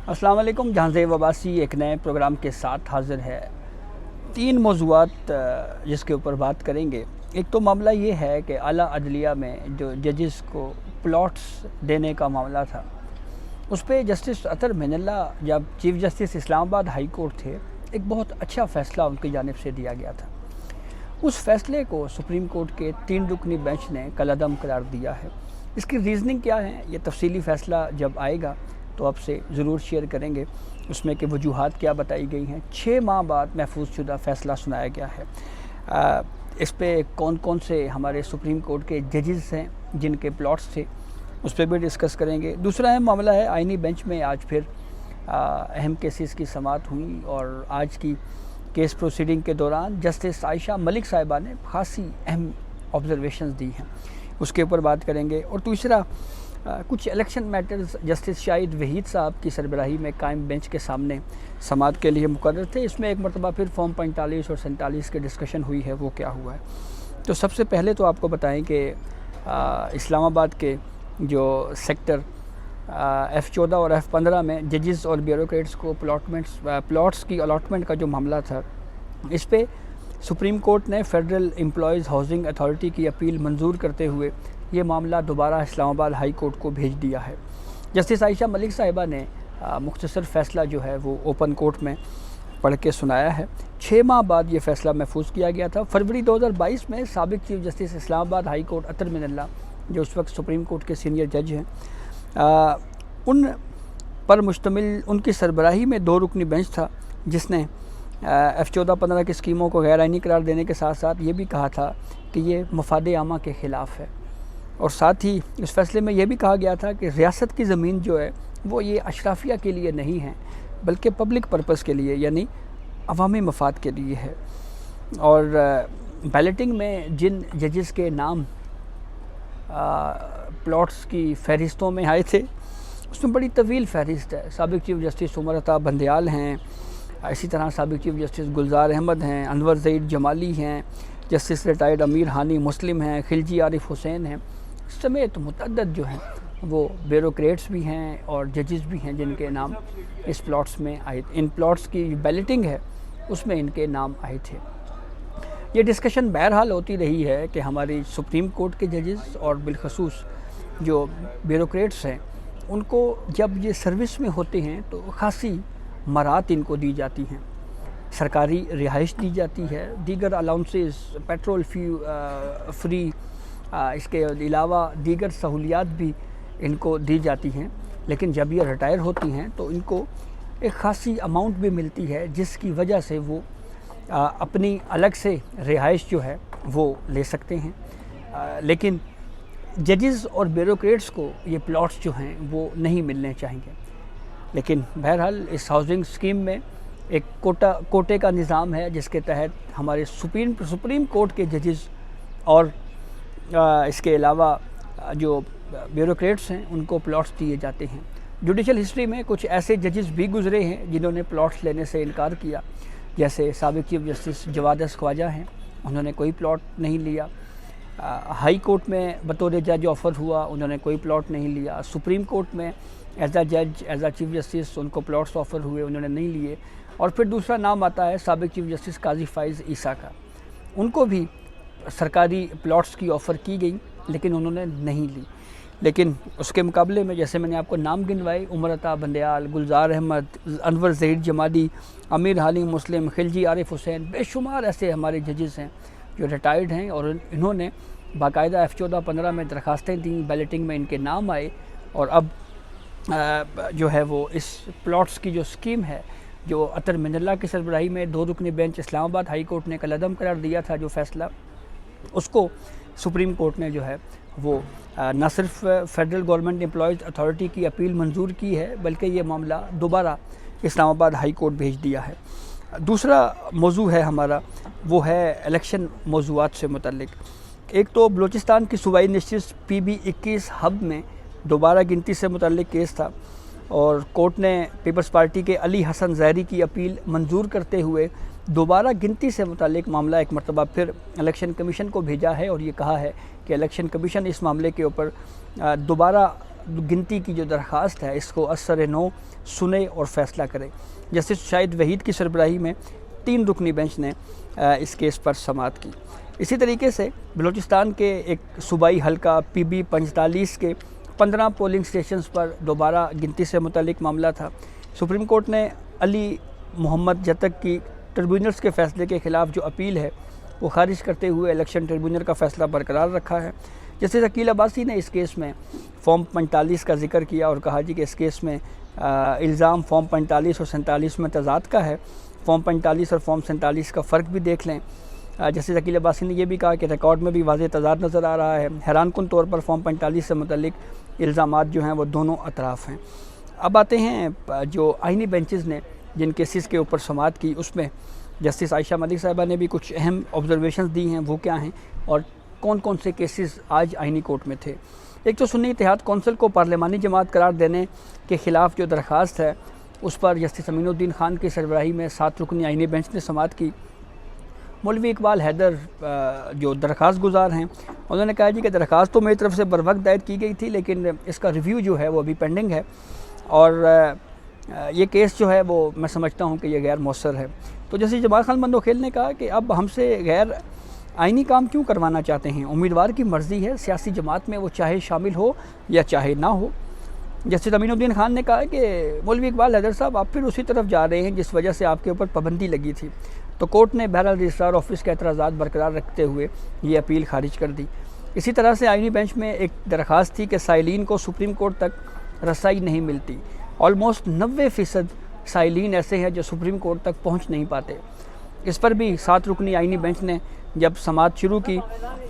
السلام علیکم. جہانزیب عباسی ایک نئے پروگرام کے ساتھ حاضر ہے. 3 موضوعات جس کے اوپر بات کریں گے. ایک تو معاملہ یہ ہے کہ اعلیٰ عدلیہ میں جو ججز کو پلاٹس دینے کا معاملہ تھا، اس پہ جسٹس اطہر من اللہ جب چیف جسٹس اسلام آباد ہائی کورٹ تھے، ایک بہت اچھا فیصلہ ان کی جانب سے دیا گیا تھا. اس فیصلے کو سپریم کورٹ کے 3 رکنی بینچ نے کالعدم قرار دیا ہے. اس کی ریزننگ کیا ہے، یہ تفصیلی فیصلہ جب آئے گا تو آپ سے ضرور شیئر کریں گے اس میں کہ وجوہات کیا بتائی گئی ہیں. 6 ماہ بعد محفوظ شدہ فیصلہ سنایا گیا ہے. اس پہ کون کون سے ہمارے سپریم کورٹ کے ججز ہیں جن کے پلاٹس تھے، اس پہ بھی ڈسکس کریں گے. دوسرا اہم معاملہ ہے آئینی بینچ میں آج پھر اہم کیسز کی سماعت ہوئی، اور آج کی کیس پروسیڈنگ کے دوران جسٹس عائشہ ملک صاحبہ نے خاصی اہم آبزرویشنز دی ہیں، اس کے اوپر بات کریں گے. اور تیسرا کچھ الیکشن میٹرز جسٹس شاہد وحید صاحب کی سربراہی میں قائم بینچ کے سامنے سماعت کے لیے مقرر تھے. اس میں ایک مرتبہ پھر فارم 45 اور 47 کی ڈسکشن ہوئی ہے، وہ کیا ہوا ہے. تو سب سے پہلے تو آپ کو بتائیں کہ اسلام آباد کے جو سیکٹر F14 اور F15 میں ججز اور بیوروکریٹس کو پلاٹس کی الاٹمنٹ کا جو معاملہ تھا، اس پہ سپریم کورٹ نے فیڈرل امپلائیز ہاؤسنگ اتھارٹی کی اپیل منظور کرتے ہوئے یہ معاملہ دوبارہ اسلام آباد ہائی کورٹ کو بھیج دیا ہے. جسٹس عائشہ ملک صاحبہ نے مختصر فیصلہ جو ہے وہ اوپن کورٹ میں پڑھ کے سنایا ہے. 6 ماہ بعد یہ فیصلہ محفوظ کیا گیا تھا. فروری 2022 میں سابق چیف جسٹس اسلام آباد ہائی کورٹ اطہر من اللہ، جو اس وقت سپریم کورٹ کے سینئر جج ہیں، ان پر مشتمل ان کی سربراہی میں 2 رکنی بینچ تھا، جس نے F14-15 کی اسکیموں کو غیر آئینی قرار دینے کے ساتھ ساتھ یہ بھی کہا تھا کہ یہ مفاد عامہ کے خلاف ہے. اور ساتھ ہی اس فیصلے میں یہ بھی کہا گیا تھا کہ ریاست کی زمین جو ہے وہ یہ اشرافیہ کے لیے نہیں ہے، بلکہ پبلک پرپس کے لیے، یعنی عوامی مفاد کے لیے ہے. اور بیلٹنگ میں جن ججز کے نام پلاٹس کی فہرستوں میں آئے تھے، اس میں بڑی طویل فہرست ہے. سابق چیف جسٹس عمر عطا بندیال ہیں، اسی طرح سابق چیف جسٹس گلزار احمد ہیں، انور زید جمالی ہیں، جسٹس ریٹائرڈ امیر ہانی مسلم ہیں، خلجی عارف حسین ہیں، سمیت متعدد جو ہیں وہ بیوروکریٹس بھی ہیں اور ججز بھی ہیں جن کے نام اس پلاٹس میں آئے. ان پلاٹس کی بیلٹنگ ہے اس میں ان کے نام آئے تھے. یہ ڈسکشن بہرحال ہوتی رہی ہے کہ ہماری سپریم کورٹ کے ججز اور بالخصوص جو بیوروکریٹس ہیں، ان کو جب یہ سروس میں ہوتے ہیں تو خاصی مراعات ان کو دی جاتی ہیں. سرکاری رہائش دی جاتی ہے، دیگر الاؤنسز، پیٹرول فری، اس کے علاوہ دیگر سہولیات بھی ان کو دی جاتی ہیں. لیکن جب یہ ریٹائر ہوتی ہیں تو ان کو ایک خاصی اماؤنٹ بھی ملتی ہے، جس کی وجہ سے وہ اپنی الگ سے رہائش جو ہے وہ لے سکتے ہیں. لیکن ججز اور بیوروکریٹس کو یہ پلاٹس جو ہیں وہ نہیں ملنے چاہیے. لیکن بہرحال اس ہاؤسنگ اسکیم میں ایک کوٹے کا نظام ہے، جس کے تحت ہمارے سپریم کورٹ کے ججز اور اس کے علاوہ جو بیوروکریٹس ہیں ان کو پلاٹس دیے جاتے ہیں. جوڈیشل ہسٹری میں کچھ ایسے ججز بھی گزرے ہیں جنہوں نے پلاٹس لینے سے انکار کیا، جیسے سابق چیف جسٹس جواد اس خواجہ ہیں، انہوں نے کوئی پلاٹ نہیں لیا. ہائی کورٹ میں بطور جج آفر ہوا، انہوں نے کوئی پلاٹ نہیں لیا. سپریم کورٹ میں ایز اے جج، as a chief justice in کو پلاٹس آفر ہوئے، انہوں نے نہیں لیے. اور پھر دوسرا نام آتا ہے سابق چیف جسٹس قاضی فائز عیسیٰ کا. ان کو بھی سرکاری پلاٹس کی آفر کی گئی لیکن انہوں نے نہیں لی. لیکن اس کے مقابلے میں جیسے میں نے آپ کو نام گنوائے، عمر عطا بندیال، گلزار احمد، انور زید جمالی، امیر ہانی مسلم، خلجی عارف حسین، بے شمار ایسے ہمارے ججز ہیں جو ریٹائرڈ ہیں، اور انہوں نے باقاعدہ F14-15 میں درخواستیں دیں، بیلٹنگ میں ان کے نام آئے. اور اب جو ہے وہ اس پلاٹس کی جو اسکیم ہے، جو اطہر من اللہ کی سربراہی میں 2 رکنی بینچ اسلام آباد ہائی کورٹ نے کالعدم قرار دیا تھا، جو فیصلہ اس کو سپریم کورٹ نے جو ہے وہ نہ صرف فیڈرل گورنمنٹ امپلائیز اتھارٹی کی اپیل منظور کی ہے، بلکہ یہ معاملہ دوبارہ اسلام آباد ہائی کورٹ بھیج دیا ہے. دوسرا موضوع ہے ہمارا، وہ ہے الیکشن موضوعات سے متعلق. ایک تو بلوچستان کی صوبائی نشست PB-21 ہب میں دوبارہ گنتی سے متعلق کیس تھا، اور کورٹ نے پیپلز پارٹی کے علی حسن زہری کی اپیل منظور کرتے ہوئے دوبارہ گنتی سے متعلق معاملہ ایک مرتبہ پھر الیکشن کمیشن کو بھیجا ہے، اور یہ کہا ہے کہ الیکشن کمیشن اس معاملے کے اوپر دوبارہ گنتی کی جو درخواست ہے اس کو اثر نو سنے اور فیصلہ کرے۔ جسٹس شاہد وحید کی سربراہی میں 3 رکنی بینچ نے اس کیس پر سماعت کی۔ اسی طریقے سے بلوچستان کے ایک صوبائی حلقہ PB 45 کے 15 پولنگ سٹیشنز پر دوبارہ گنتی سے متعلق معاملہ تھا۔ سپریم کورٹ نے علی محمد جتک کی ٹریبیونلز کے فیصلے کے خلاف جو اپیل ہے وہ خارج کرتے ہوئے الیکشن ٹریبیونل کا فیصلہ برقرار رکھا ہے۔ جسٹس عقیل عباسی نے اس کیس میں فارم 45 کا ذکر کیا اور کہا کہ اس کیس میں الزام فارم 45 اور 47 میں تضاد کا ہے، فارم 45 اور فارم 47 کا فرق بھی دیکھ لیں۔ جسٹس عقیل عباسی نے یہ بھی کہا کہ ریکارڈ میں بھی واضح تضاد نظر آ رہا ہے، حیران کن طور پر فارم 45 سے متعلق الزامات جو ہیں وہ دونوں اطراف ہیں۔ اب آتے ہیں جو آئینی بینچز نے جن کیسز کے اوپر سماعت کی، اس میں جسٹس عائشہ ملک صاحبہ نے بھی کچھ اہم آبزرویشنز دی ہیں، وہ کیا ہیں اور کون کون سے کیسز آج آئینی کورٹ میں تھے۔ ایک تو سنی اتحاد کونسل کو پارلیمانی جماعت قرار دینے کے خلاف جو درخواست ہے اس پر جسٹس امین الدین خان کی سربراہی میں 7 رکنی آئینی بینچ نے سماعت کی۔ مولوی اقبال حیدر جو درخواست گزار ہیں انہوں نے کہا کہ درخواست تو میری طرف سے بروقت دائر کی گئی تھی، لیکن اس کا ریویو جو ہے وہ ابھی پینڈنگ ہے اور یہ کیس جو ہے وہ میں سمجھتا ہوں کہ یہ غیر مؤثر ہے۔ تو جیسے جمال خان بندوخیل نے کہا کہ اب ہم سے غیر آئینی کام کیوں کروانا چاہتے ہیں، امیدوار کی مرضی ہے، سیاسی جماعت میں وہ چاہے شامل ہو یا چاہے نہ ہو۔ جسٹس امین الدین خان نے کہا کہ مولوی اقبال حیدر صاحب آپ پھر اسی طرف جا رہے ہیں جس وجہ سے آپ کے اوپر پابندی لگی تھی، تو کورٹ نے بہرحال رجسٹرار آفس کے اعتراضات برقرار رکھتے ہوئے یہ اپیل خارج کر دی۔ اسی طرح سے آئینی بینچ میں ایک درخواست تھی کہ سائلین کو سپریم کورٹ تک رسائی نہیں ملتی، آلموسٹ 90% سائلین ایسے ہیں جو سپریم کورٹ تک پہنچ نہیں پاتے۔ اس پر بھی 7 رکنی آئینی بینچ نے جب سماعت شروع کی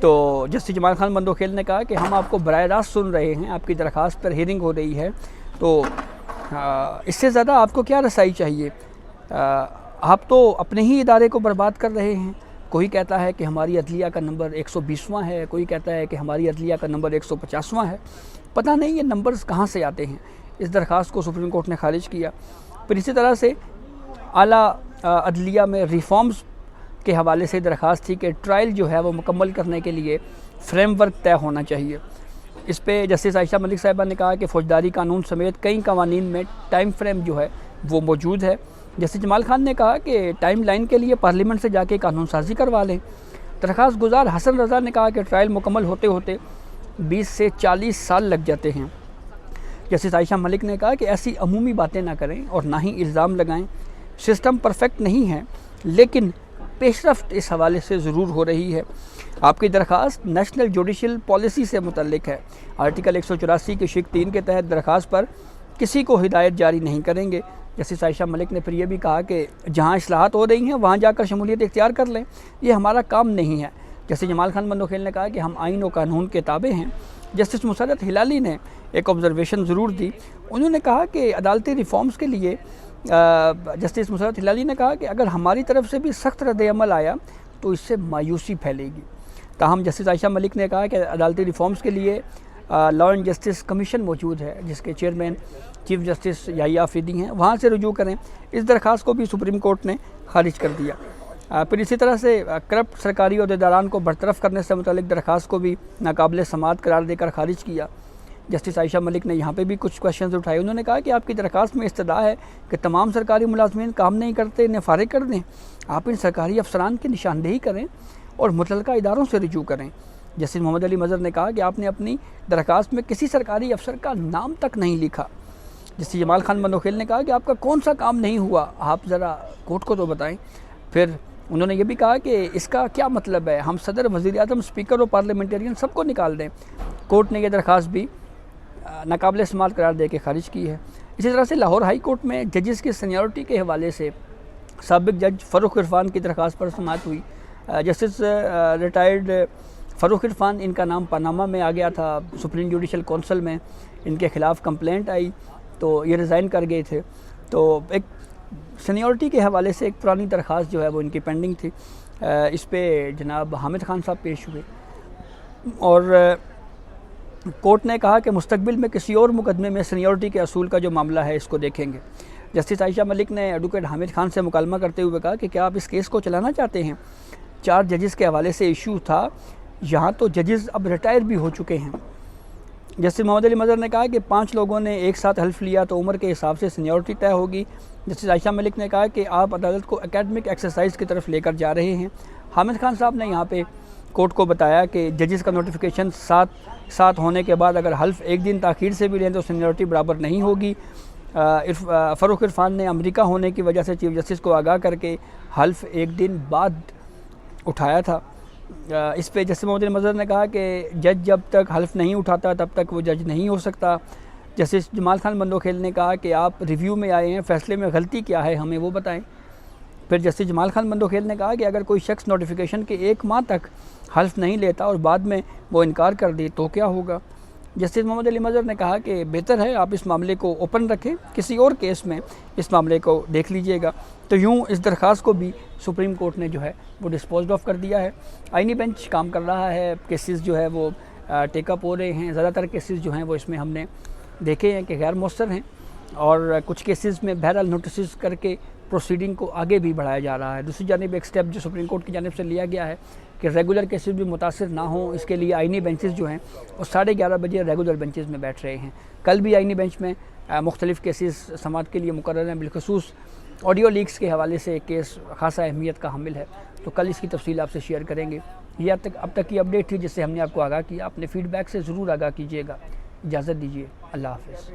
تو جسٹس جمال خان بندوخیل نے کہا کہ ہم آپ کو براہ راست سن رہے ہیں، آپ کی درخواست پر ہیرنگ ہو رہی ہے، تو اس سے زیادہ آپ کو کیا رسائی چاہیے؟ آپ تو اپنے ہی ادارے کو برباد کر رہے ہیں۔ کوئی کہتا ہے کہ ہماری عدلیہ کا نمبر 120واں ہے، کوئی کہتا ہے کہ ہماری عدلیہ کا نمبر 150واں ہے، پتہ نہیں یہ نمبرز کہاں سے آتے ہیں۔ اس درخواست کو سپریم کورٹ نے خارج کیا۔ پھر اسی طرح سے اعلیٰ عدلیہ میں ریفارمز کے حوالے سے درخواست تھی کہ ٹرائل جو ہے وہ مکمل کرنے کے لیے فریم ورک طے ہونا چاہیے۔ اس پہ جسٹس عائشہ ملک صاحبہ نے کہا کہ فوجداری قانون سمیت کئی قوانین میں ٹائم فریم جو ہے وہ موجود ہے۔ جسٹس جمال خان نے کہا کہ ٹائم لائن کے لیے پارلیمنٹ سے جا کے قانون سازی کروا لیں۔ درخواست گزار حسن رضا نے کہا کہ ٹرائل مکمل ہوتے ہوتے 20 سے 40 سال لگ جاتے ہیں۔ جسٹس عائشہ ملک نے کہا کہ ایسی عمومی باتیں نہ کریں اور نہ ہی الزام لگائیں، سسٹم پرفیکٹ نہیں ہے لیکن پیش رفت اس حوالے سے ضرور ہو رہی ہے۔ آپ کی درخواست نیشنل جوڈیشل پالیسی سے متعلق ہے، آرٹیکل 184 کی شق 3 کے تحت درخواست پر کسی کو ہدایت جاری نہیں کریں گے۔ جسٹس عائشہ ملک نے پھر یہ بھی کہا کہ جہاں اصلاحات ہو رہی ہیں وہاں جا کر شمولیت اختیار کر لیں، یہ ہمارا کام نہیں ہے۔ جسٹس جمال خان بندوخیل نے کہا کہ ہم آئین و قانون کے تابع ہیں۔ جسٹس مسرت ہلالی نے ایک آبزرویشن ضرور دی، انہوں نے کہا کہ عدالتی ریفارمز کے لیے جسٹس مسرت ہلالی نے کہا کہ اگر ہماری طرف سے بھی سخت رد عمل آیا تو اس سے مایوسی پھیلے گی۔ تاہم جسٹس عائشہ ملک نے کہا کہ عدالتی ریفارمز کے لیے لا اینڈ جسٹس کمیشن موجود ہے جس کے چیئرمین چیف جسٹس یحییٰ آفریدی ہیں، وہاں سے رجوع کریں۔ اس درخواست کو بھی سپریم کورٹ نے خارج کر دیا۔ پھر اسی طرح سے کرپٹ سرکاری عہدیداران کو برطرف کرنے سے متعلق درخواست کو بھی ناقابل سماعت قرار دے کر خارج کیا۔ جسٹس عائشہ ملک نے یہاں پہ بھی کچھ کویشچنز اٹھائے۔ انہوں نے کہا کہ آپ کی درخواست میں استدعا ہے کہ تمام سرکاری ملازمین کام نہیں کرتے انہیں فارغ کر دیں، آپ ان سرکاری افسران کی نشاندہی کریں اور متعلقہ اداروں سے رجوع کریں۔ جسٹس محمد علی مظہر نے کہا کہ آپ نے اپنی درخواست میں کسی سرکاری افسر کا نام تک نہیں لکھا۔ جسٹس جمال خان بندوخیل نے کہا کہ آپ کا کون سا کام نہیں ہوا، آپ ذرا کورٹ کو تو بتائیں۔ پھر انہوں نے یہ بھی کہا کہ اس کا کیا مطلب ہے، ہم صدر، وزیر اعظم، اسپیکر اور پارلیمنٹرین سب کو نکال دیں۔ کورٹ نے یہ درخواست بھی ناقابل سماعت قرار دے کے خارج کی ہے۔ اسی طرح سے لاہور ہائی کورٹ میں ججز کی سینیورٹی کے حوالے سے سابق جج فاروق عرفان کی درخواست پر سماعت ہوئی۔ جسٹس ریٹائرڈ فاروق عرفان، ان کا نام پاناما میں آ گیا تھا، سپریم جوڈیشل کونسل میں ان کے خلاف کمپلینٹ آئی تو یہ ریزائن کر گئے تھے، تو ایک سینیورٹی کے حوالے سے ایک پرانی درخواست جو ہے وہ ان کی پینڈنگ تھی۔ اس پہ جناب حامد خان صاحب پیش ہوئے اور کورٹ نے کہا کہ مستقبل میں کسی اور مقدمے میں سینیورٹی کے اصول کا جو معاملہ ہے اس کو دیکھیں گے۔ جسٹس عائشہ ملک نے ایڈوکیٹ حامد خان سے مکالمہ کرتے ہوئے کہا کہ کیا آپ اس کیس کو چلانا چاہتے ہیں؟ 4 ججز کے حوالے سے ایشو تھا، یہاں تو ججز اب ریٹائر بھی ہو چکے ہیں، جسٹس محمد علی مظہر نے کہا کہ 5 لوگوں نے ایک ساتھ حلف لیا تو عمر کے حساب سے سینیورٹی طے ہوگی۔ جسٹس عائشہ ملک نے کہا کہ آپ عدالت کو اکیڈمک ایکسرسائز کی طرف لے کر جا رہے ہیں۔ حامد خان صاحب نے یہاں پہ کورٹ کو بتایا کہ ججز کا نوٹیفیکیشن ساتھ ہونے کے بعد اگر حلف ایک دن تاخیر سے بھی لیں تو سینیورٹی برابر نہیں ہوگی۔ فاروق عرفان نے امریکہ ہونے کی وجہ سے چیف جسٹس کو آگاہ کر کے حلف ایک دن بعد اٹھایا تھا۔ اس پہ جسٹس محمد علی مظہر نے کہا کہ جج جب تک حلف نہیں اٹھاتا تب تک وہ جج نہیں ہو سکتا۔ جسٹس جمال خان بندوخیل نے کہا کہ آپ ریویو میں آئے ہیں، فیصلے میں غلطی کیا ہے ہمیں وہ بتائیں۔ پھر جسٹس جمال خان بندوخیل نے کہا کہ اگر کوئی شخص نوٹیفیکیشن کے 1 ماہ تک حلف نہیں لیتا اور بعد میں وہ انکار کر دی تو کیا ہوگا۔ جسٹس محمد علی مظہر نے کہا کہ بہتر ہے آپ اس معاملے کو اوپن رکھیں، کسی اور کیس میں اس معاملے کو دیکھ لیجئے گا۔ تو یوں اس درخواست کو بھی سپریم کورٹ نے جو ہے وہ ڈسپوزڈ آف کر دیا ہے۔ آئینی بینچ کام کر رہا ہے، کیسز جو ہے وہ ٹیک اپ ہو رہے ہیں۔ زیادہ تر کیسز جو ہیں وہ اس میں ہم نے دیکھے ہیں کہ غیر مؤثر ہیں، اور کچھ کیسز میں بہرحال نوٹسز کر کے پروسیڈنگ کو آگے بھی بڑھایا جا رہا ہے۔ دوسری جانب ایک سٹیپ جو سپریم کورٹ کی جانب سے لیا گیا ہے کہ ریگولر کیسز بھی متاثر نہ ہوں، اس کے لیے آئینی بینچز جو ہیں وہ 11:30 بجے ریگولر بینچز میں بیٹھ رہے ہیں۔ کل بھی آئینی بینچ میں مختلف کیسز سماعت کے لیے مقرر ہیں، بالخصوص آڈیو لیکس کے حوالے سے ایک کیس خاصا اہمیت کا حامل ہے، تو کل اس کی تفصیل آپ سے شیئر کریں گے۔ یہ اب تک کی اپڈیٹ تھی جس سے ہم نے آپ کو آگاہ کیا۔ اپنے فیڈ بیک سے ضرور آگاہ کیجیے گا۔ اجازت دیجیے، اللہ حافظ۔